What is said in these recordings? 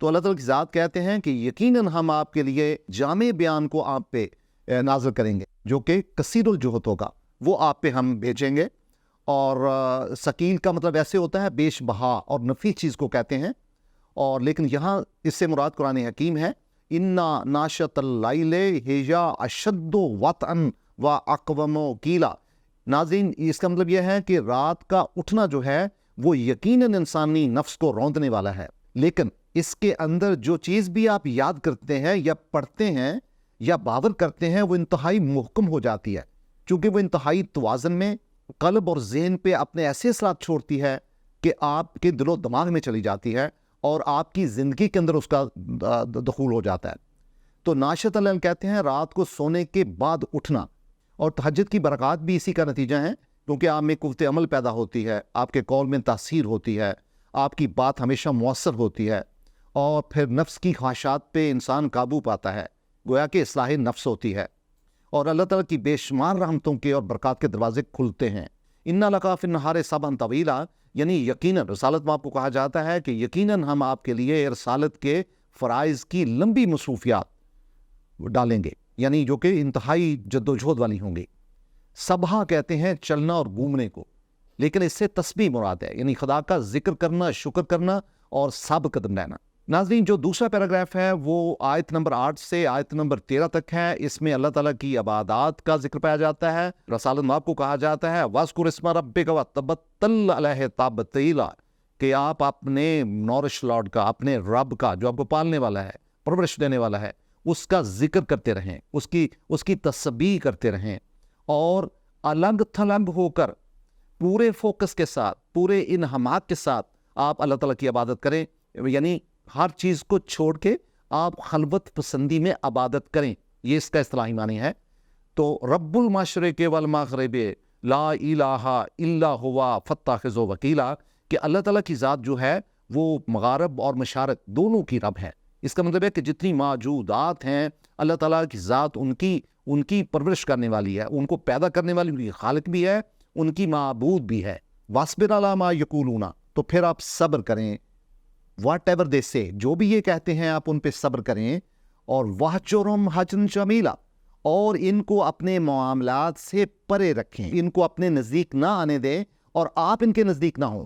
تو اللہ تعالیٰ کی ذات کہتے ہیں کہ یقیناً ہم آپ کے لیے جامع بیان کو آپ پہ نازل کریں گے جو کہ کثیر الجہد ہوگا، وہ آپ پہ ہم بھیجیں گے۔ اور ثقیل کا مطلب ایسے ہوتا ہے بیش بہا اور نفیس چیز کو کہتے ہیں، اور لیکن یہاں اس سے مراد قرآن حکیم ہے، انا ناشط اللیل ہی اشد وطئا و اقوم قیلا۔ ناظرین، اس کا مطلب یہ ہے کہ رات کا اٹھنا جو ہے وہ یقیناً انسانی نفس کو روندنے والا ہے، لیکن اس کے اندر جو چیز بھی آپ یاد کرتے ہیں یا پڑھتے ہیں یا باور کرتے ہیں وہ انتہائی محکم ہو جاتی ہے، چونکہ وہ انتہائی توازن میں قلب اور ذہن پہ اپنے ایسے اثرات چھوڑتی ہے کہ آپ کے دل و دماغ میں چلی جاتی ہے اور آپ کی زندگی کے اندر اس کا دخول ہو جاتا ہے۔ تو ناشط اللیل کہتے ہیں رات کو سونے کے بعد اٹھنا، اور تہجد کی برکات بھی اسی کا نتیجہ ہیں، کیونکہ آپ میں قوت عمل پیدا ہوتی ہے، آپ کے قول میں تاثیر ہوتی ہے، آپ کی بات ہمیشہ مؤثر ہوتی ہے، اور پھر نفس کی خواہشات پہ انسان قابو پاتا ہے، گویا کہ اصلاح نفس ہوتی ہے، اور اللہ تعالیٰ کی بے شمار رحمتوں کے اور برکات کے دروازے کھلتے ہیں۔ اِنَّ لَكَ فِي النَّهَارِ صَبْحًا طَوِيلًا، یعنی یقیناً رسالت میں آپ کو کہا جاتا ہے کہ یقیناً ہم آپ کے لیے رسالت کے فرائض کی لمبی مصروفیات ڈالیں گے، یعنی جو کہ انتہائی جد و جہد والی ہوں گی۔ صبح کہتے ہیں چلنا اور گھومنے کو، لیکن اس سے تسبیح مراد ہے، یعنی خدا کا ذکر کرنا، شکر کرنا اور ثابت قدم رہنا۔ ناظرین، جو دوسرا پیراگراف ہے وہ آیت نمبر 8 سے آیت نمبر 13 تک ہے، اس میں اللہ تعالیٰ کی عبادات کا ذکر پایا جاتا ہے۔ رسالت میں آپ کو کہا جاتا ہے وَاذْكُرِ اسْمَ رَبِّكَ وَتَبَتَّلْ إِلَيْهِ تَبْتِيلًا، کہ آپ اپنے نورش لارڈ کا، اپنے رب کا جو آپ کو پالنے والا ہے، پرورش دینے والا ہے، اس کا ذکر کرتے رہیں، اس کی تسبیح کرتے رہیں، اور الگ تھلگ ہو کر پورے فوکس کے ساتھ، پورے انہماک کے ساتھ آپ اللہ تعالیٰ کی عبادت کریں، یعنی ہر چیز کو چھوڑ کے آپ خلوت پسندی میں عبادت کریں، یہ اس کا اصطلاحی معنی ہے۔ تو رب المشرق والمغرب لا الہ الا ہوا فاتخذہ وکیلا، کہ اللہ تعالیٰ کی ذات جو ہے وہ مغارب اور مشارق دونوں کی رب ہے۔ اس کا مطلب ہے کہ جتنی موجودات ہیں اللہ تعالیٰ کی ذات ان کی پرورش کرنے والی ہے، ان کو پیدا کرنے والی، ان کی خالق بھی ہے، ان کی معبود بھی ہے۔ وَاصْبِرْ عَلَىٰ مَا يَقُولُونَ، تو پھر آپ صبر کریں، واٹ ایور دے سے، جو بھی یہ کہتے ہیں آپ ان پہ صبر کریں، اور وَاهْجُرْهُمْ هَجْرًا جَمِيلًا، اور ان کو اپنے معاملات سے پرے رکھیں، ان کو اپنے نزدیک نہ آنے دیں اور آپ ان کے نزدیک نہ ہوں۔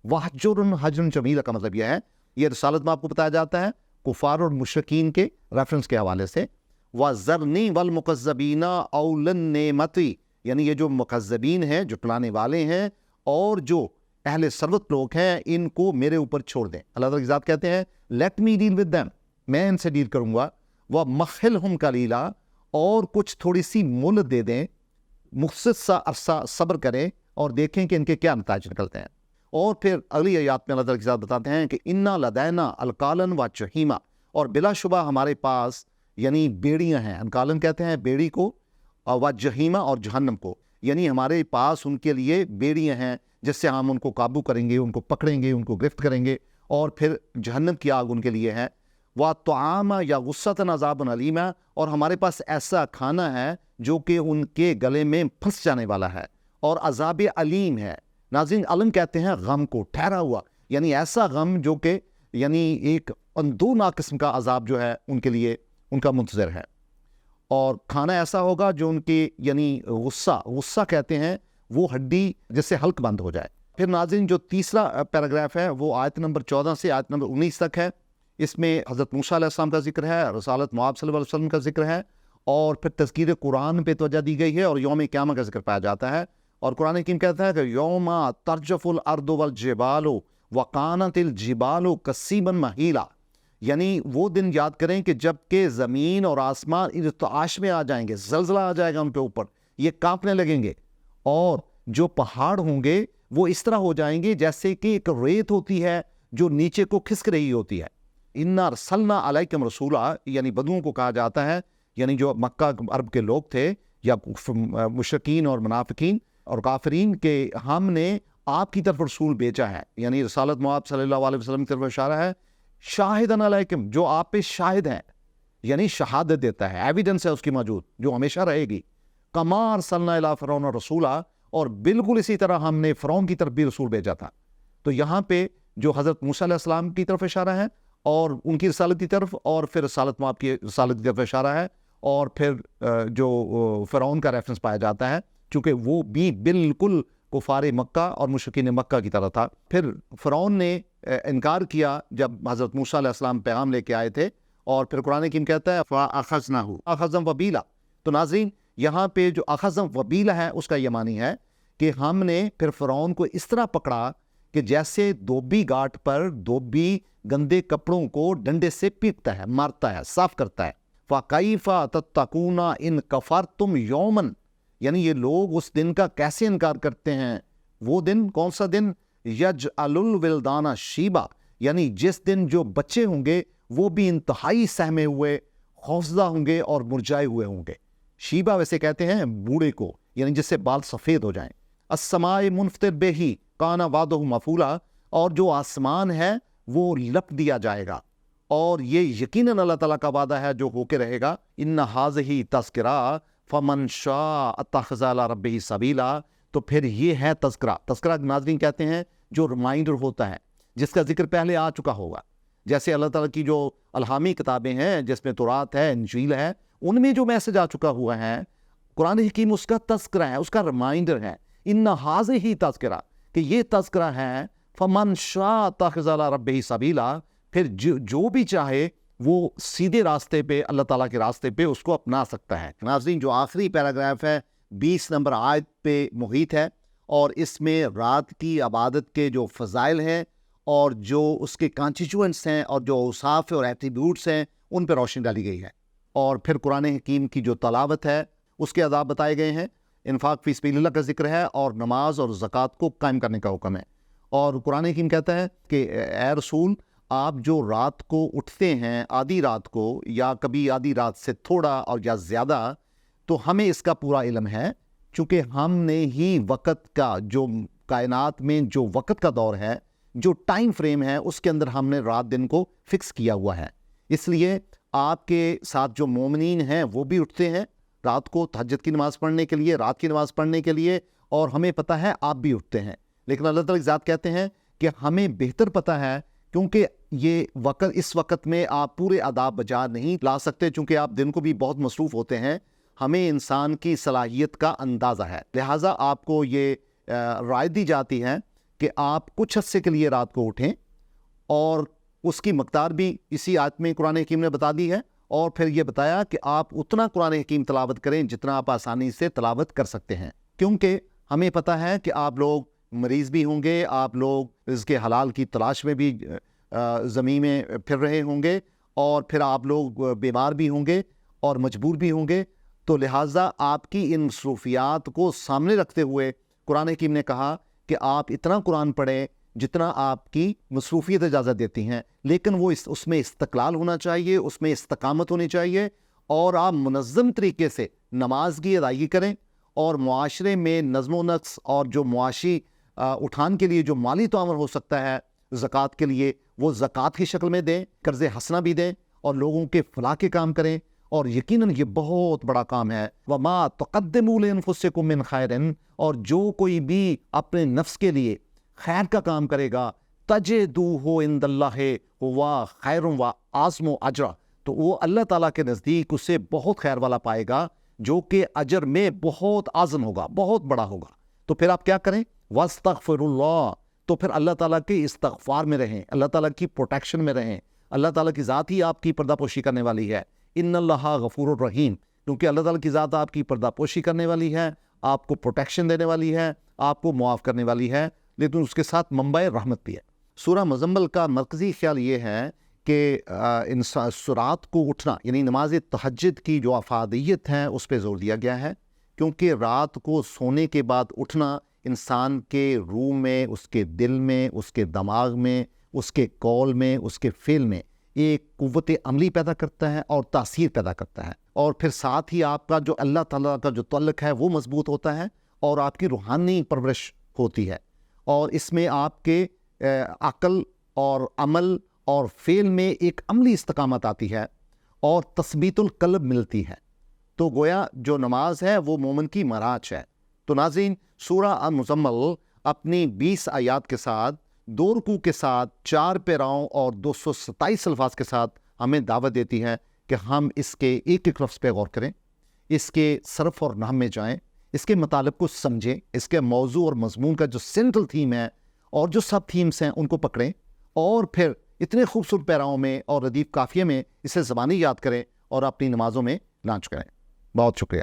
وَاهْجُرْهُمْ هَجْرًا جَمِيلًا کا مطلب یہ ہے، یہ رسالت میں آپ کو بتایا جاتا ہے کفار اور مشرکین کے ریفرنس کے حوالے سے۔ وَذَرْنِي وَالْمُكَذِّبِينَ أُولِي النِّعْمَةِ، یعنی یہ جو مکذبین ہیں، جو ٹلانے والے ہیں اور جو اہل ثروت لوگ ہیں، ان کو میرے اوپر چھوڑ دیں۔ اللہ تعالیٰ کی ذات کہتے ہیں let me deal with them, میں ان سے ڈیل کروں گا۔ وَمَخِّلْهُمْ قَلِيلًا، اور کچھ تھوڑی سی مہلت دے دیں، مختصر سا عرصہ صبر کریں اور دیکھیں کہ ان کے کیا نتائج نکلتے ہیں۔ اور پھر اگلی آیات میں اللہ تعالیٰ کی ذات بتاتے ہیں کہ اِنَّا لَدَيْنَا أَنْكَالًا وَجَحِيمًا، اور بلا شبہ ہمارے پاس یعنی بیڑیاں ہیں، انکالن کہتے ہیں بیڑی کو، اور جہیمہ اور جہنم کو، یعنی ہمارے پاس ان کے لیے بیڑیاں ہیں جس سے ہم ان کو قابو کریں گے، ان کو پکڑیں گے، ان کو گرفت کریں گے، اور پھر جہنم کی آگ ان کے لیے ہے۔ وَطَعَامًا يَغُصَّةً عَذَابٌ أَلِيمًا، اور ہمارے پاس ایسا کھانا ہے جو کہ ان کے گلے میں پھنس جانے والا ہے اور عذاب علیم ہے۔ ناظرین، علم کہتے ہیں غم کو، ٹھہرا ہوا، یعنی ایسا غم جو کہ یعنی ایک اندوہناک قسم کا عذاب جو ہے ان کے لیے ان کا منتظر ہے، اور کھانا ایسا ہوگا جو ان کی یعنی غصہ کہتے ہیں وہ ہڈی جس سے حلق بند ہو جائے۔ پھر ناظرین، جو تیسرا پیراگراف ہے وہ آیت نمبر 14 سے آیت نمبر 19 تک ہے، اس میں حضرت موسیٰ علیہ السلام کا ذکر ہے، رسالت محمد صلی اللہ علیہ وسلم کا ذکر ہے، اور پھر تذکیر قرآن پہ توجہ دی گئی ہے، اور یوم قیامت کا ذکر پایا جاتا ہے۔ اور قرآن حکیم کہتا ہے کہ یوم ترجف الارض والجبال وکانت الجبال کثیبا مہیلا، یعنی وہ دن یاد کریں کہ جب کہ زمین اور آسمان ارتعاش میں آ جائیں گے، زلزلہ آ جائے گا ان کے اوپر، یہ کانپنے لگیں گے، اور جو پہاڑ ہوں گے وہ اس طرح ہو جائیں گے جیسے کہ ایک ریت ہوتی ہے جو نیچے کو کھسک رہی ہوتی ہے۔ اِنَّا أَرْسَلْنَا عَلَيْكُمْ رَسُولًا، یعنی بدوؤں کو کہا جاتا ہے، یعنی جو مکہ عرب کے لوگ تھے یا مشرکین اور منافقین اور کافرین، کہ ہم نے آپ کی طرف رسول بھیجا ہے، یعنی رسالت محمد صلی اللہ علیہ وسلم کی طرف اشارہ ہے، شاہداً علیکم، جو آپ پہ شاہد ہیں، یعنی شہادت دیتا ہے، ایویڈنس ہے اس کی موجود جو ہمیشہ رہے گی۔ کما ارسلنا الی فرعون رسولا، اور بالکل اسی طرح ہم نے فرعون کی طرف بھی رسول بھیجا تھا۔ تو یہاں پہ جو حضرت موسیٰ علیہ السلام کی طرف اشارہ ہے، اور ان کی رسالت کی طرف، اور پھر رسالت مآب کی رسالت کی طرف اشارہ ہے، اور پھر جو فرعون کا ریفرنس پایا جاتا ہے، چونکہ وہ بھی بالکل کفار مکہ اور مشرکین مکہ کی طرح تھا۔ پھر فرعون نے انکار کیا جب حضرت موسیٰ علیہ السلام پیغام لے کے آئے تھے، اور پھر قرآن حکیم کہتا ہے فَأَخَذْنَاهُ أَخَذًا وَبِيلًا۔ تو ناظرین یہاں پہ جو اخذم وبیلا ہے اس کا یہ معنی ہے کہ ہم نے پھر فرعون کو اس طرح پکڑا کہ جیسے دھوبی گھاٹ پر دھوبی گندے کپڑوں کو ڈنڈے سے پیٹتا ہے، مارتا ہے، صاف کرتا ہے۔ فَكَيْفَ تَتَّقُونَ إِن كَفَرْتُمْ يَوْمًا، یعنی یہ لوگ اس دن کا کیسے انکار کرتے ہیں؟ وہ دن کون سا دن؟ يَجْعَلُ الْوِلْدَانَ شِيبًا، یعنی جس دن جو بچے ہوں گے وہ بھی انتہائی سہمے ہوئے، خوفزدہ ہوں گے اور مرجائے ہوئے ہوں گے۔ شیبہ ویسے کہتے ہیں بوڑھے کو، یعنی جس سے بال سفید ہو جائیں۔ السماء منفطر بہ کان وعدہ مفعولا، اور جو آسمان ہے وہ لپ دیا جائے گا، اور یہ یقیناً اللہ تعالیٰ کا وعدہ ہے جو ہو کے رہے گا۔ ان ھذہ تذکرہ فمن شاء اتخذ الی ربہ سبیلا، تو پھر یہ ہے تذکرہ۔ تذکرہ ناظرین کہتے ہیں جو ریمائنڈر ہوتا ہے، جس کا ذکر پہلے آ چکا ہوگا، جیسے اللہ تعالیٰ کی جو الہامی کتابیں ہیں جس میں تورات ہے، انجیل ہے، ان میں جو میسج آ چکا ہوا ہے، قرآن حکیم اس کا تذکرہ ہے، اس کا ریمائنڈر ہے۔ ان ھذہ تذکرہ، کہ یہ تذکرہ ہے، فمن شاء اتخذ الی ربہ سبیلا، پھر جو بھی چاہے وہ سیدھے راستے پہ، اللہ تعالیٰ کے راستے پہ اس کو اپنا سکتا ہے۔ ناظرین جو آخری پیراگراف ہے 20 نمبر آیت پہ محیط ہے، اور اس میں رات کی عبادت کے جو فضائل ہیں اور جو اس کے کانسٹیچوئنٹس ہیں اور جو اوصاف اور ایٹریبیوٹس ہیں ان پہ روشنی ڈالی گئی ہے، اور پھر قرآن حکیم کی جو تلاوت ہے اس کے آداب بتائے گئے ہیں، انفاق فی سبیل اللہ کا ذکر ہے، اور نماز اور زکوٰۃ کو قائم کرنے کا حکم ہے۔ اور قرآن حکیم کہتا ہے کہ اے رسول، آپ جو رات کو اٹھتے ہیں آدھی رات کو، یا کبھی آدھی رات سے تھوڑا اور یا زیادہ، تو ہمیں اس کا پورا علم ہے، چونکہ ہم نے ہی وقت کا، جو کائنات میں جو وقت کا دور ہے، جو ٹائم فریم ہے، اس کے اندر ہم نے رات دن کو فکس کیا ہوا ہے۔ اس لیے آپ کے ساتھ جو مومنین ہیں وہ بھی اٹھتے ہیں رات کو تہجد کی نماز پڑھنے کے لیے، رات کی نماز پڑھنے کے لیے، اور ہمیں پتہ ہے آپ بھی اٹھتے ہیں، لیکن اللہ تعالیٰ کی ذات کہتے ہیں کہ ہمیں بہتر پتہ ہے، کیونکہ یہ وقت، اس وقت میں آپ پورے آداب بجا نہیں لا سکتے، چونکہ آپ دن کو بھی بہت مصروف ہوتے ہیں، ہمیں انسان کی صلاحیت کا اندازہ ہے، لہٰذا آپ کو یہ رائے دی جاتی ہے کہ آپ کچھ عرصے کے لیے رات کو اٹھیں، اور اس کی مقدار بھی اسی آیت میں قرآن حکیم نے بتا دی ہے، اور پھر یہ بتایا کہ آپ اتنا قرآن حکیم تلاوت کریں جتنا آپ آسانی سے تلاوت کر سکتے ہیں، کیونکہ ہمیں پتہ ہے کہ آپ لوگ مریض بھی ہوں گے، آپ لوگ رزق حلال کی تلاش میں بھی زمین میں پھر رہے ہوں گے، اور پھر آپ لوگ بیمار بھی ہوں گے اور مجبور بھی ہوں گے، تو لہٰذا آپ کی ان مصروفیات کو سامنے رکھتے ہوئے قرآن حکیم نے کہا کہ آپ اتنا قرآن پڑھیں جتنا آپ کی مصروفیت اجازت دیتی ہیں، لیکن وہ اس میں استقلال ہونا چاہیے، اس میں استقامت ہونی چاہیے، اور آپ منظم طریقے سے نماز کی ادائیگی کریں، اور معاشرے میں نظم و نسق اور جو معاشی اٹھان کے لیے جو مالی تعاون ہو سکتا ہے زکوٰۃ کے لیے، وہ زکوٰۃ کی شکل میں دیں، قرض حسنہ بھی دیں، اور لوگوں کے فلاح کے کام کریں، اور یقیناً یہ بہت بڑا کام ہے۔ وَمَا تُقَدِّمُوا لِأَنفُسِكُم مِّن خَيْرٍ، اور جو کوئی بھی اپنے نفس کے لیے خیر کا کام کرے گا، تَجِدُوهُ عِندَ اللَّهِ هُوَ خَيْرٌ وَأَعْظَمُ أَجْرًا، تو وہ اللہ تعالیٰ کے نزدیک اسے بہت خیر والا پائے گا، جو کہ اجر میں بہت اعظم ہوگا، بہت بڑا ہوگا۔ تو پھر آپ کیا کریں؟ وَاسْتَغْفِرُوا اللَّهَ، تو پھر اللہ تعالیٰ کے استغفار میں رہیں، اللہ تعالیٰ کی پروٹیکشن میں رہیں، اللہ تعالیٰ کی ذات ہی آپ کی پردہ پوشی کرنے والی ہے۔ ان اللہ غفور الرحیم، کیونکہ اللہ تعالیٰ کی ذات آپ کی پردہ پوشی کرنے والی ہے، آپ کو پروٹیکشن دینے والی ہے، آپ کو معاف کرنے والی ہے، لیکن اس کے ساتھ منبع رحمت بھی ہے۔ سورہ مزمل کا مرکزی خیال یہ ہے کہ رات کو اٹھنا، یعنی نماز تہجد کی جو افادیت ہے اس پہ زور دیا گیا ہے، کیونکہ رات کو سونے کے بعد اٹھنا انسان کے روح میں، اس کے دل میں، اس کے دماغ میں، اس کے قول میں، اس کے فعل میں ایک قوت عملی پیدا کرتا ہے اور تاثیر پیدا کرتا ہے، اور پھر ساتھ ہی آپ کا جو اللہ تعالیٰ کا جو تعلق ہے وہ مضبوط ہوتا ہے، اور آپ کی روحانی پرورش ہوتی ہے، اور اس میں آپ کے عقل اور عمل اور فعل میں ایک عملی استقامت آتی ہے، اور تثبیت القلب ملتی ہے۔ تو گویا جو نماز ہے وہ مومن کی معراج ہے۔ تو ناظرین، سورہ المزمل اپنی 20 آیات کے ساتھ 2 رکوع کے ساتھ 4 پیراؤں اور 227 الفاظ کے ساتھ ہمیں دعوت دیتی ہے کہ ہم اس کے ایک ایک لفظ پہ غور کریں، اس کے صرف اور نحو میں جائیں، اس کے مطالب کو سمجھیں، اس کے موضوع اور مضمون کا جو سینٹرل تھیم ہے اور جو سب تھیمز ہیں ان کو پکڑیں، اور پھر اتنے خوبصورت پیراؤں میں اور ردیف قافیے میں اسے زبانی یاد کریں اور اپنی نمازوں میں لانچ کریں۔ بہت شکریہ۔